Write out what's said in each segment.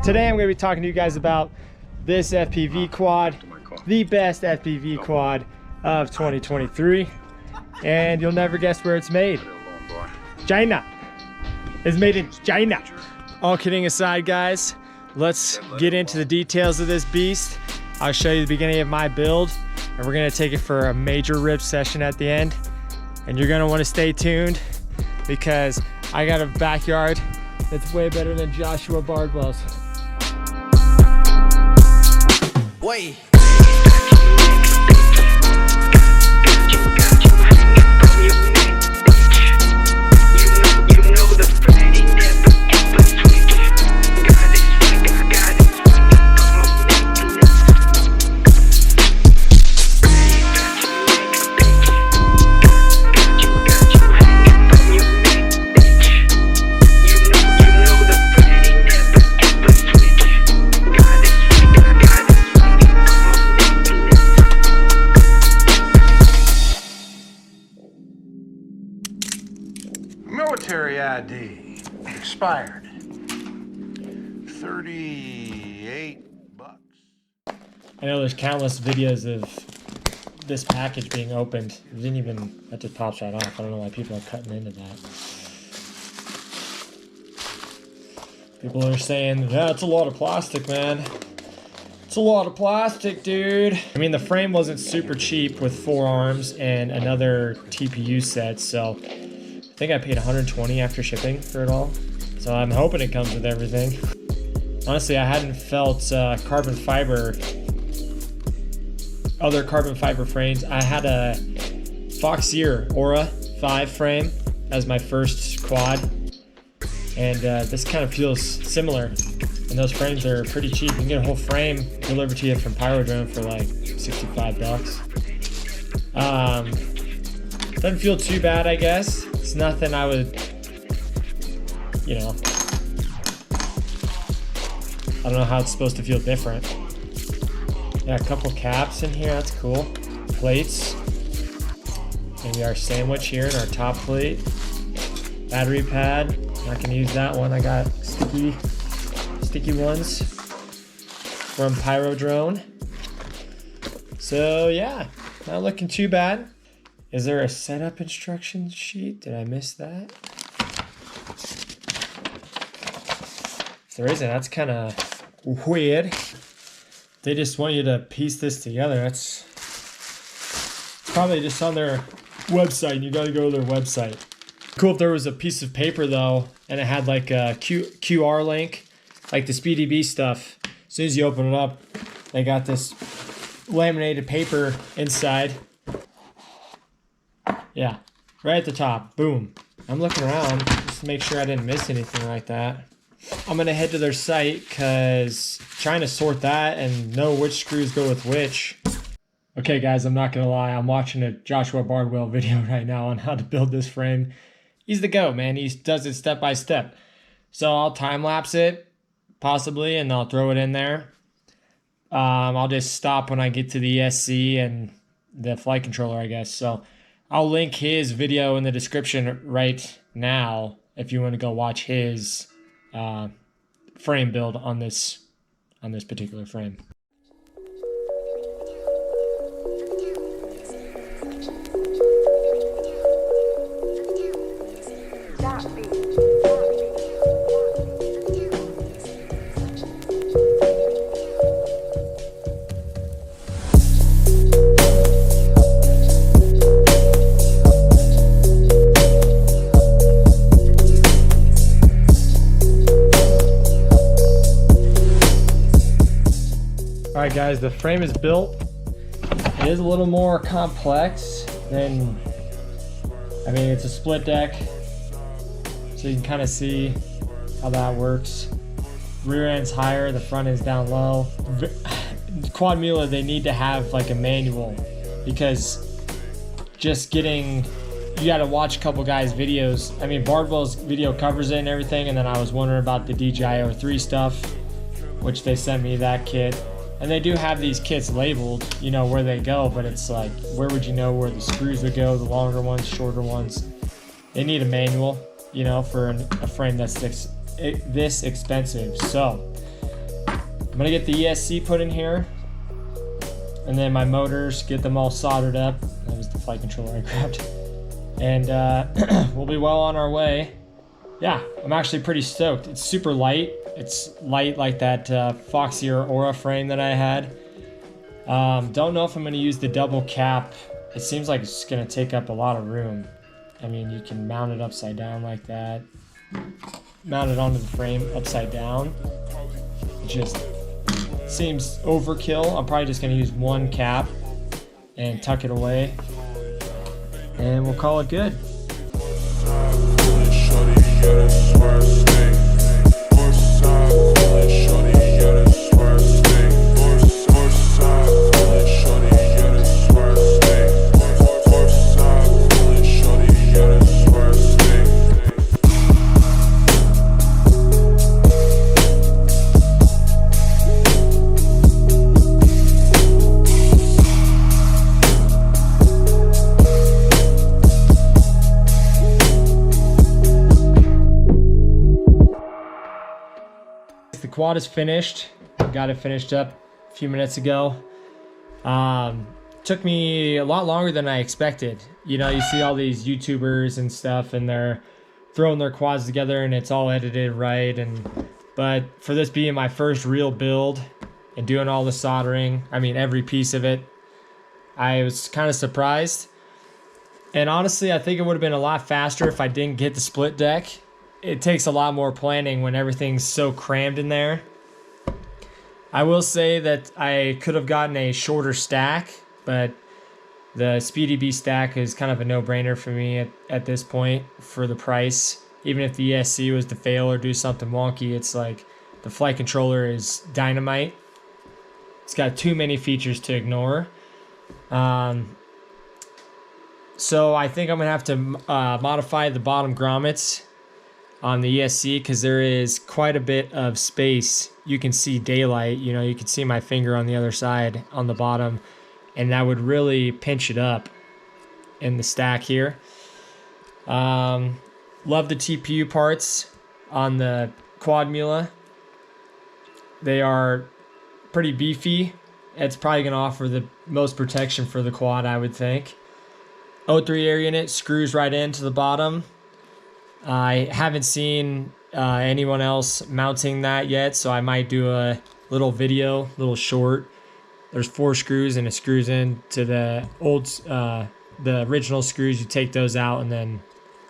Today I'm going to be talking to you guys about this FPV quad, the best FPV quad of 2023, and you'll never guess where it's made. China. It's made in China. All kidding aside, guys, let's get into the details of this beast. I'll show you the beginning of my build, and we're going to take it for a major rip session at the end, and you're going to want to stay tuned because I got a backyard that's way better than Joshua Bardwell's. Wait. Military ID expired. 38 bucks. I know there's countless videos of this package being opened. It didn't even, that just pops right off. I don't know why people are cutting into that. People are saying, yeah, it's a lot of plastic, man. It's a lot of plastic, dude. I mean, the frame wasn't super cheap with 4 arms and another TPU set, so I think I paid $120 after shipping for it all. So I'm hoping it comes with everything. Honestly, I hadn't felt other carbon fiber frames. I had a Foxier Aura 5 frame as my first quad. And this kind of feels similar. And those frames are pretty cheap. You can get a whole frame delivered to you from Pyrodrome for like 65 bucks. Doesn't feel too bad, I guess. It's nothing I would, you know, I don't know how it's supposed to feel different. Yeah, a couple caps in here, that's cool. Plates. Maybe our sandwich here in our top plate. Battery pad. Not gonna use that one. I got sticky ones from Pyrodrome. So yeah, not looking too bad. Is there a setup instruction sheet? Did I miss that? If there isn't, that's kind of weird. They just want you to piece this together. That's probably just on their website. You got to go to their website. Cool if there was a piece of paper though, and it had like a QR link, like the SpeedyB stuff. As soon as you open it up, they got this laminated paper inside. Yeah, right at the top, boom. I'm looking around just to make sure I didn't miss anything like that. I'm gonna head to their site because trying to sort that and know which screws go with which. Okay guys, I'm not gonna lie, I'm watching a Joshua Bardwell video right now on how to build this frame. He's the GOAT, man. He does it step by step. So I'll time lapse it, possibly, and I'll throw it in there. I'll just stop when I get to the SC and the flight controller, I guess. So I'll link his video in the description right now if you want to go watch his frame build on this particular frame. Alright guys, the frame is built. It is a little more complex than, I mean, it's a split deck, so you can kind of see how that works. Rear end's higher, the front is down low. Quadmula, they need to have like a manual because just getting, you got to watch a couple guys' videos. I mean, Bardwell's video covers it and everything, and then I was wondering about the DJI 3 stuff, which they sent me that kit. And they do have these kits labeled, you know, where they go, but it's like, where would you know where the screws would go, the longer ones, shorter ones? They need a manual, you know, for a frame that's this expensive. So I'm gonna get the ESC put in here, and then my motors, get them all soldered up. That was the flight controller I grabbed. And we'll be well on our way. Yeah, I'm actually pretty stoked. It's super light. It's light like that Foxy or Aura frame that I had. Don't know if I'm gonna use the double cap. It seems like it's gonna take up a lot of room. I mean, you can mount it upside down like that. Mount it onto the frame upside down. It just seems overkill. I'm probably just gonna use one cap and tuck it away, and we'll call it good. The quad is finished. Got it finished up a few minutes ago. Took me a lot longer than I expected. You know, you see all these YouTubers and stuff, and they're throwing their quads together, and it's all edited right. But for this being my first real build and doing all the soldering, I mean every piece of it, I was kind of surprised. And honestly, I think it would have been a lot faster if I didn't get the split deck. It takes a lot more planning when everything's so crammed in there. I will say that I could have gotten a shorter stack, but the Speedy B stack is kind of a no-brainer for me at this point for the price. Even if the ESC was to fail or do something wonky, it's like the flight controller is dynamite. It's got too many features to ignore. So I think I'm gonna have to modify the bottom grommets on the ESC, because there is quite a bit of space. You can see daylight, you know, you can see my finger on the other side on the bottom, and that would really pinch it up in the stack here. Love the TPU parts on the Quadmula. They are pretty beefy. It's probably going to offer the most protection for the quad, I would think. O3 air unit screws right into the bottom. I haven't seen anyone else mounting that yet, so I might do a little video, little short. There's 4 screws, and it screws into the the original screws. You take those out, and then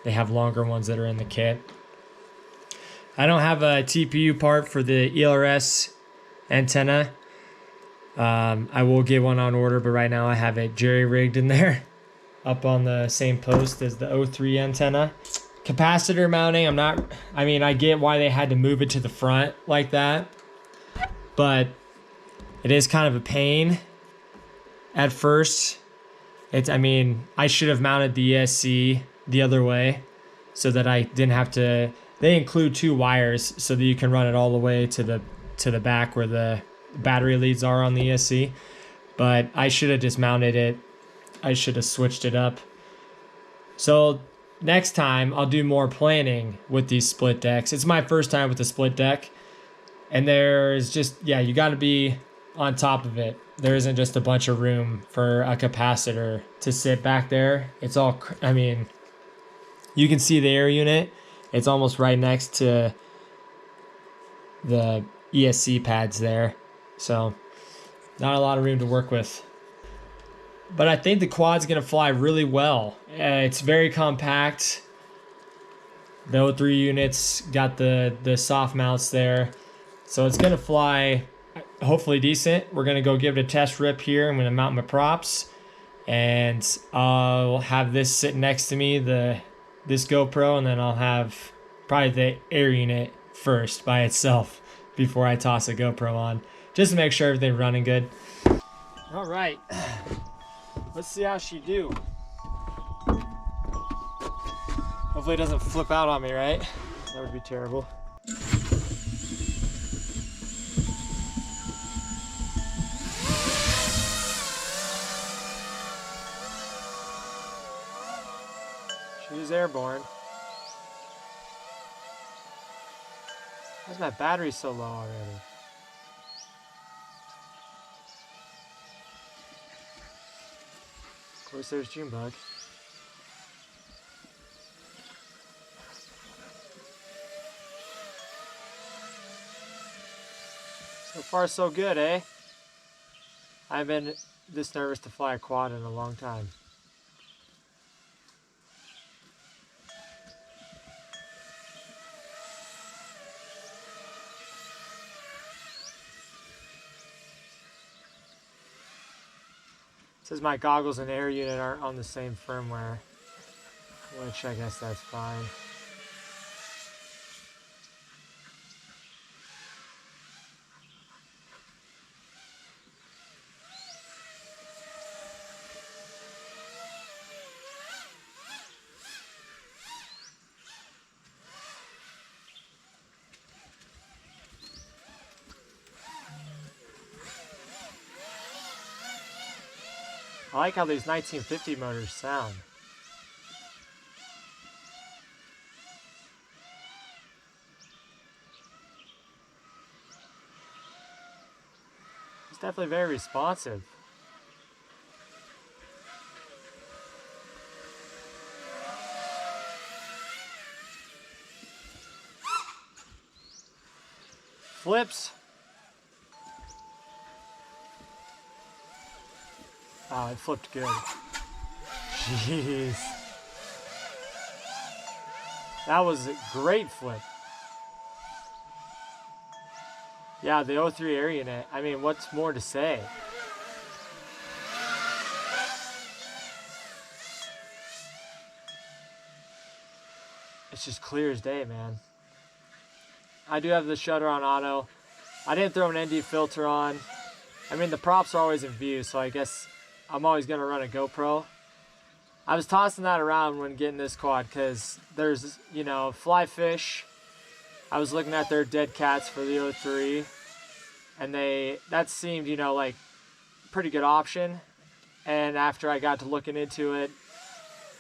they have longer ones that are in the kit. I don't have a TPU part for the ELRS antenna. I will get one on order, but right now I have it jerry-rigged in there, up on the same post as the O3 antenna. Capacitor mounting, I get why they had to move it to the front like that, but it is kind of a pain at first. I should have mounted the ESC the other way so that I didn't have to. They include 2 wires so that you can run it all the way to the back where the battery leads are on the ESC, but I should have just mounted it. I should have switched it up. So next time I'll do more planning with these split decks. It's my first time with the split deck, and there's just, you got to be on top of it. There isn't just a bunch of room for a capacitor to sit back there. It's all, you can see the air unit. It's almost right next to the ESC pads there, so not a lot of room to work with. But I think the quad's going to fly really well. It's very compact. The O3 units got the soft mounts there. So it's going to fly hopefully decent. We're going to go give it a test rip here. I'm going to mount my props. And I'll have this sitting next to me, this GoPro. And then I'll have probably the air unit first by itself before I toss a GoPro on, just to make sure everything's running good. All right. Let's see how she do. Hopefully it doesn't flip out on me, right? That would be terrible. She's airborne. Why's my battery so low already? Of course, there's Junebug. So far, so good, eh? I haven't been this nervous to fly a quad in a long time. It says my goggles and air unit aren't on the same firmware, which I guess that's fine. I like how these 1950 motors sound. It's definitely very responsive. Flips. Oh, it flipped good. Jeez. That was a great flip. Yeah, the 03 air unit. I mean, what's more to say? It's just clear as day, man. I do have the shutter on auto. I didn't throw an ND filter on. I mean, the props are always in view, so I guess I'm always going to run a GoPro. I was tossing that around when getting this quad because there's, you know, Fly Fish. I was looking at their dead cats for the 03, and that seemed, you know, like pretty good option. And after I got to looking into it,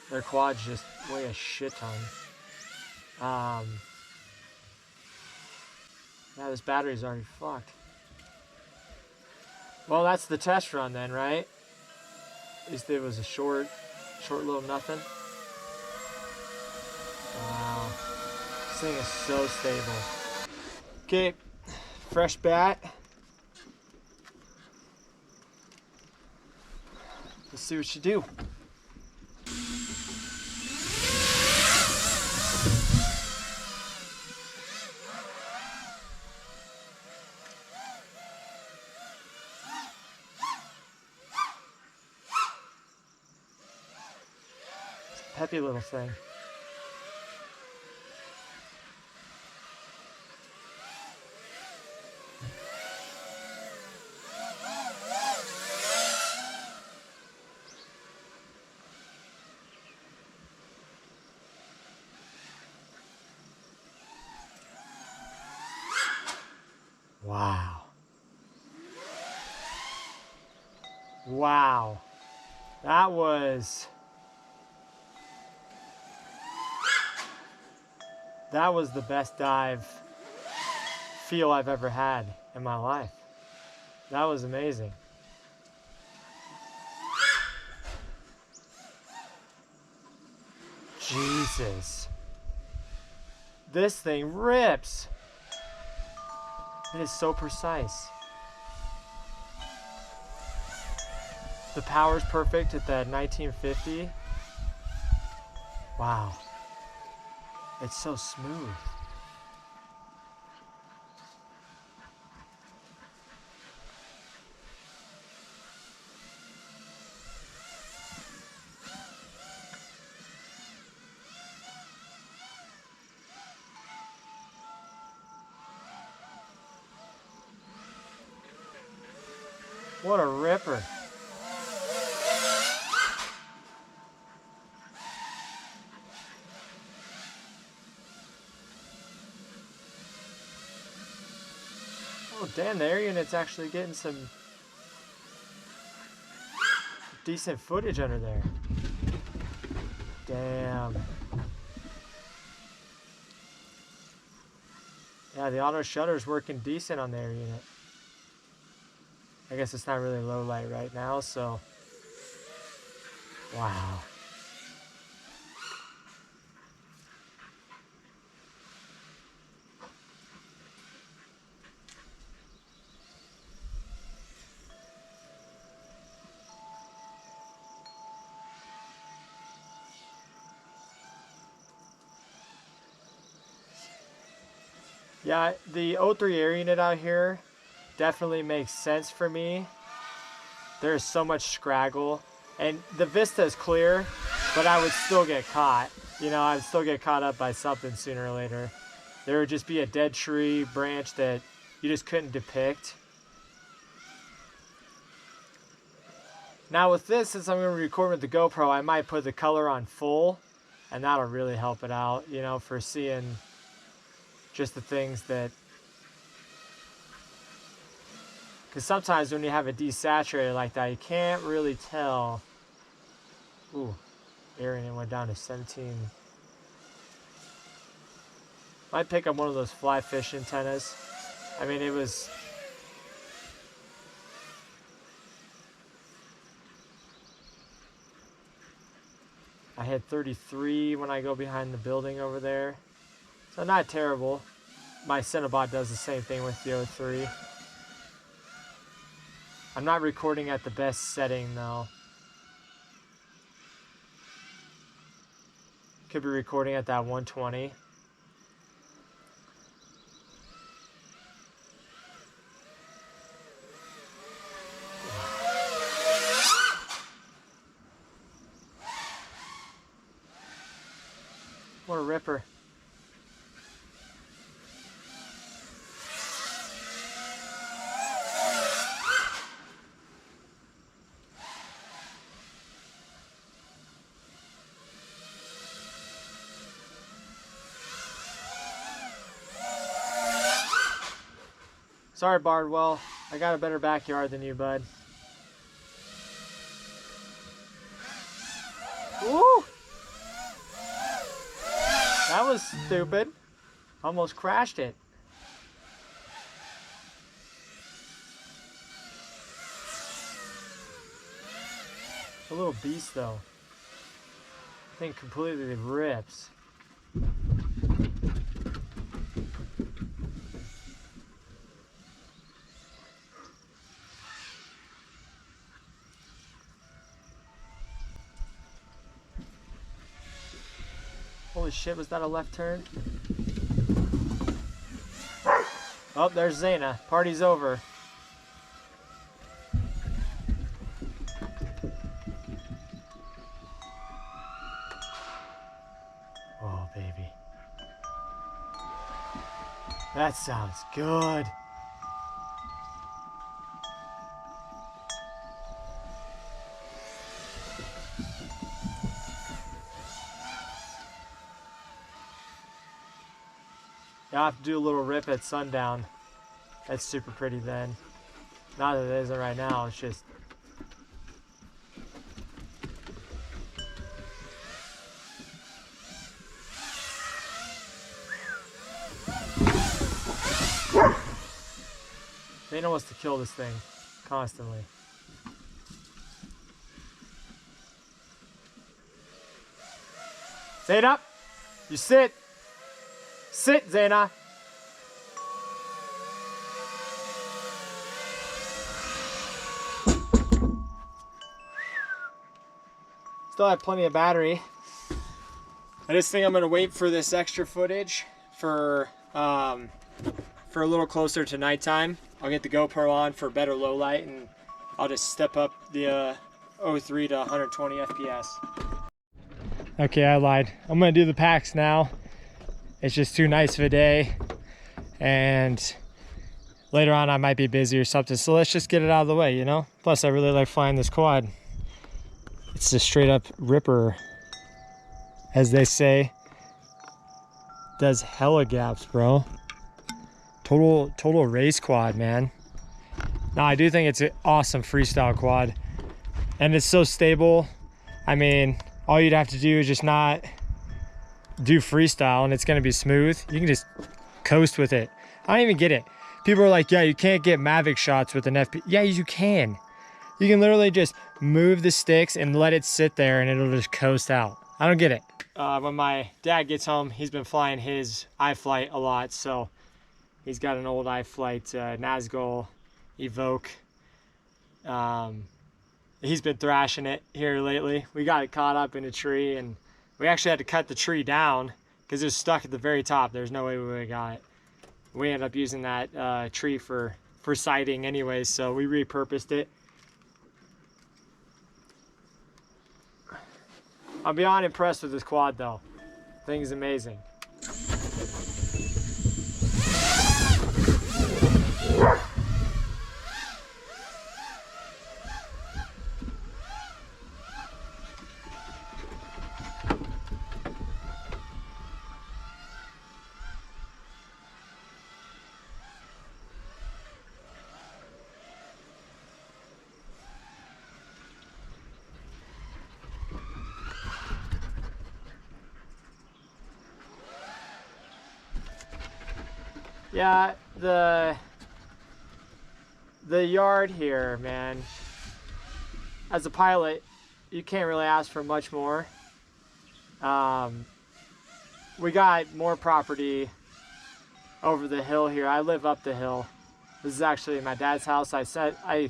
their quads just weigh a shit ton. Yeah, this battery's already fucked. Well, that's the test run then, right? At least it was a short little nothing. Wow. This thing is so stable. Okay, fresh bat. Let's see what you do. Peppy little thing. Wow. Wow. That was the best dive feel I've ever had in my life. That was amazing. Jesus. This thing rips. It is so precise. The power's perfect at that 1950. Wow. It's so smooth. What a ripper. Oh damn, the air unit's actually getting some decent footage under there. Damn. Yeah, the auto shutter's working decent on the air unit. I guess it's not really low light right now, so Wow. Yeah, the O3 air unit out here definitely makes sense for me. There's so much scraggle, and the vista is clear, but I would still get caught. You know, I'd still get caught up by something sooner or later. There would just be a dead tree branch that you just couldn't depict. Now with this, since I'm going to record with the GoPro, I might put the color on full, and that'll really help it out, you know, for seeing just the things that, because sometimes when you have it desaturated like that, you can't really tell. Ooh, Arian went down to 17. Might pick up one of those fly fish antennas. I mean, it was, I hit 33 when I go behind the building over there. So not terrible. My Cinnabot does the same thing with the O3. I'm not recording at the best setting though. Could be recording at that 120. What a ripper. Sorry, Bardwell. I got a better backyard than you, bud. Woo! That was stupid. Almost crashed it. A little beast, though. Thing completely rips. Holy shit, was that a left turn? Oh, there's Zayna. Party's over. Oh, baby. That sounds good. I'll have to do a little rip at sundown. That's super pretty then. Not that it isn't right now, it's just... Dana wants to kill this thing constantly. Zayna, you sit. Sit, Zayna. Still have plenty of battery. I just think I'm gonna wait for this extra footage for a little closer to nighttime. I'll get the GoPro on for better low light, and I'll just step up the O3 to 120 FPS. Okay, I lied. I'm gonna do the packs now. It's just too nice of a day, and later on I might be busy or something, so let's just get it out of the way, you know? Plus I really like flying this quad. It's a straight up ripper, as they say. Does hella gaps, bro. Total race quad, man. Now I do think it's an awesome freestyle quad, and it's so stable. I mean, all you'd have to do is just not do freestyle and it's gonna be smooth. You can just coast with it. I don't even get it. People are like, yeah, you can't get Mavic shots with an FPV. Yeah, you can. You can literally just move the sticks and let it sit there and it'll just coast out. I don't get it. When my dad gets home, he's been flying his iFlight a lot, so he's got an old iFlight Nazgul Evoke. He's been thrashing it here lately. We got it caught up in a tree, and we actually had to cut the tree down because it was stuck at the very top. There's no way we would have got it. We ended up using that tree for sighting anyways, so we repurposed it. I'm beyond impressed with this quad though. Thing's amazing. Yeah, the yard here, man. As a pilot, you can't really ask for much more. We got more property over the hill here. I live up the hill. This is actually my dad's house. I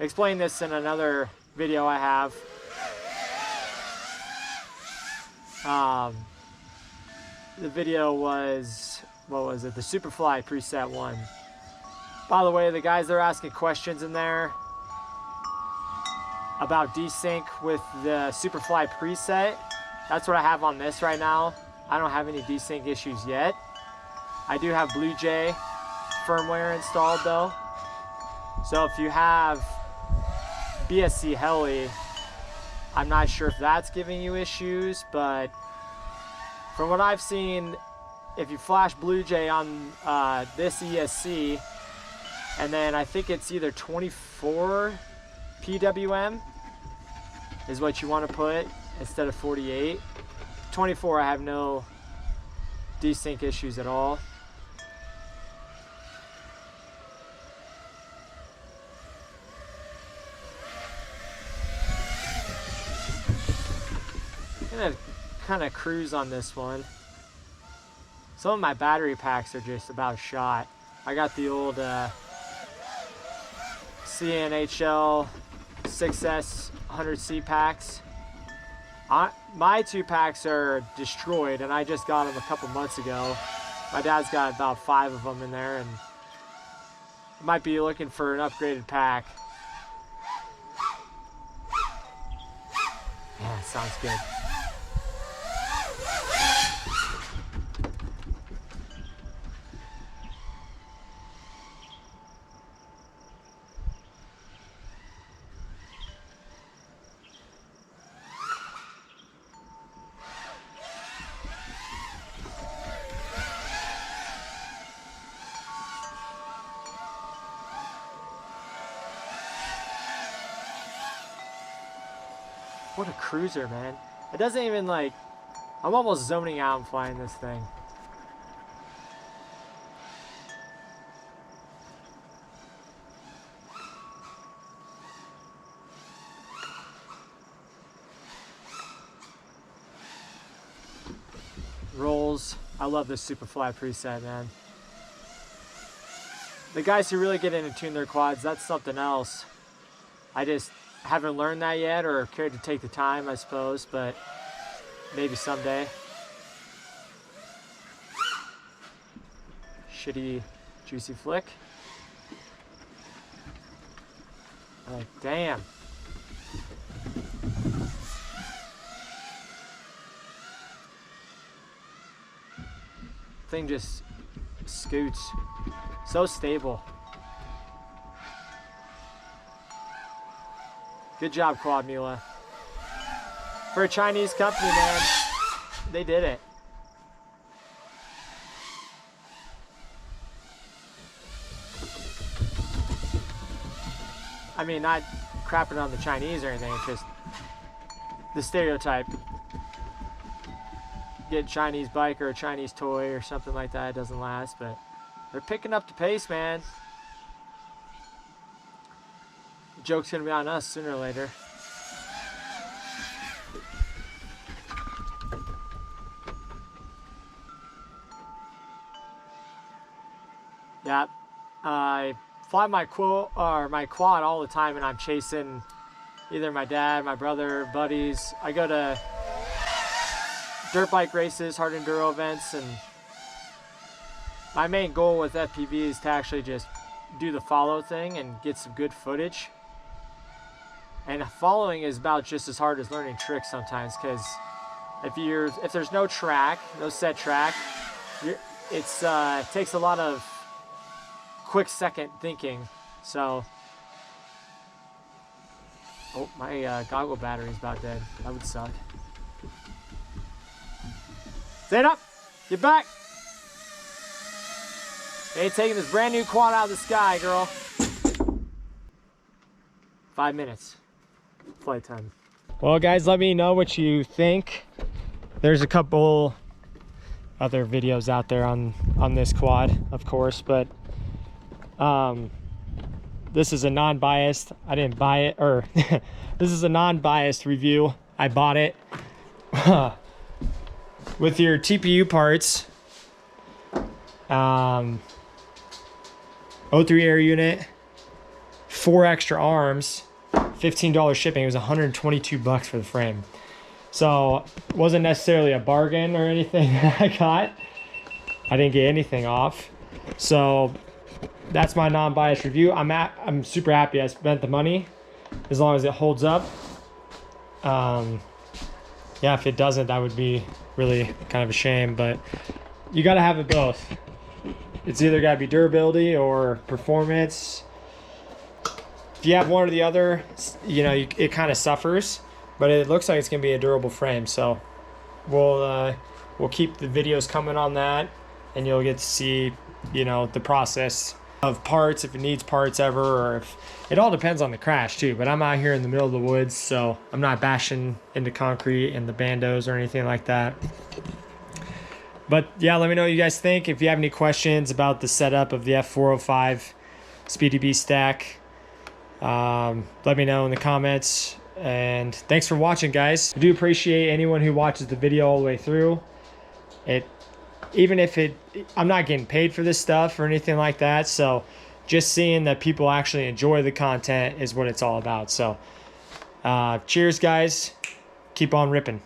explained this in another video I have. The video was, what was it? The Superfly preset one. By the way, the guys that are asking questions in there about desync with the Superfly preset, that's what I have on this right now. I don't have any desync issues yet. I do have BlueJ firmware installed though. So if you have BSC Heli, I'm not sure if that's giving you issues, but from what I've seen, if you flash BlueJ on this ESC, and then I think it's either 24 PWM is what you want to put instead of 48. 24, I have no desync issues at all. I'm gonna kind of cruise on this one. Some of my battery packs are just about shot. I got the old CNHL 6S 100C packs. My 2 packs are destroyed, and I just got them a couple months ago. My dad's got about 5 of them in there, and might be looking for an upgraded pack. Yeah, sounds good. What a cruiser, man. It doesn't even like, I'm almost zoning out and flying this thing. Rolls. I love this Superfly preset, man. The guys who really get in and tune their quads, that's something else. I just haven't learned that yet, or cared to take the time, I suppose, but maybe someday. Shitty juicy flick. Like, damn. Thing just scoots. So stable. Good job, Quadmula. For a Chinese company, man, they did it. I mean, not crapping on the Chinese or anything, it's just the stereotype. Get a Chinese bike or a Chinese toy or something like that, it doesn't last, but they're picking up the pace, man. joke's gonna be on us sooner or later. Yeah, I fly my quad all the time, and I'm chasing either my dad, my brother, buddies. I go to dirt bike races, hard enduro events, and my main goal with FPV is to actually just do the follow thing and get some good footage. And following is about just as hard as learning tricks sometimes, because if there's no track, no set track, it takes a lot of quick second thinking. So, oh, my goggle battery's about dead. That would suck. Stand up, get back. Ain't taking this brand new quad out of the sky, girl. 5 minutes, flight time. Well, guys, let me know what you think. There's a couple other videos out there on this quad, of course, but this is a non-biased, I didn't buy it, or this is a non-biased review. I bought it with your TPU parts, O3 air unit, 4 extra arms, $15 shipping. It was 122 bucks for the frame. So it wasn't necessarily a bargain or anything that I got. I didn't get anything off. So that's my non-biased review. I'm super happy I spent the money, as long as it holds up. Yeah, if it doesn't, that would be really kind of a shame, but you got to have it both. It's either got to be durability or performance. If you have one or the other, you know, it kind of suffers, but it looks like it's gonna be a durable frame. So we'll keep the videos coming on that, and you'll get to see, you know, the process of parts, if it needs parts ever, or if it all depends on the crash too. But I'm out here in the middle of the woods, so I'm not bashing into concrete and the bandos or anything like that. But yeah, let me know what you guys think. If you have any questions about the setup of the F405 Speedy B stack, let me know in the comments. And thanks for watching, guys. I do appreciate anyone who watches the video all the way through. I'm not getting paid for this stuff or anything like that, so just seeing that people actually enjoy the content is what it's all about. So cheers, guys. Keep on ripping.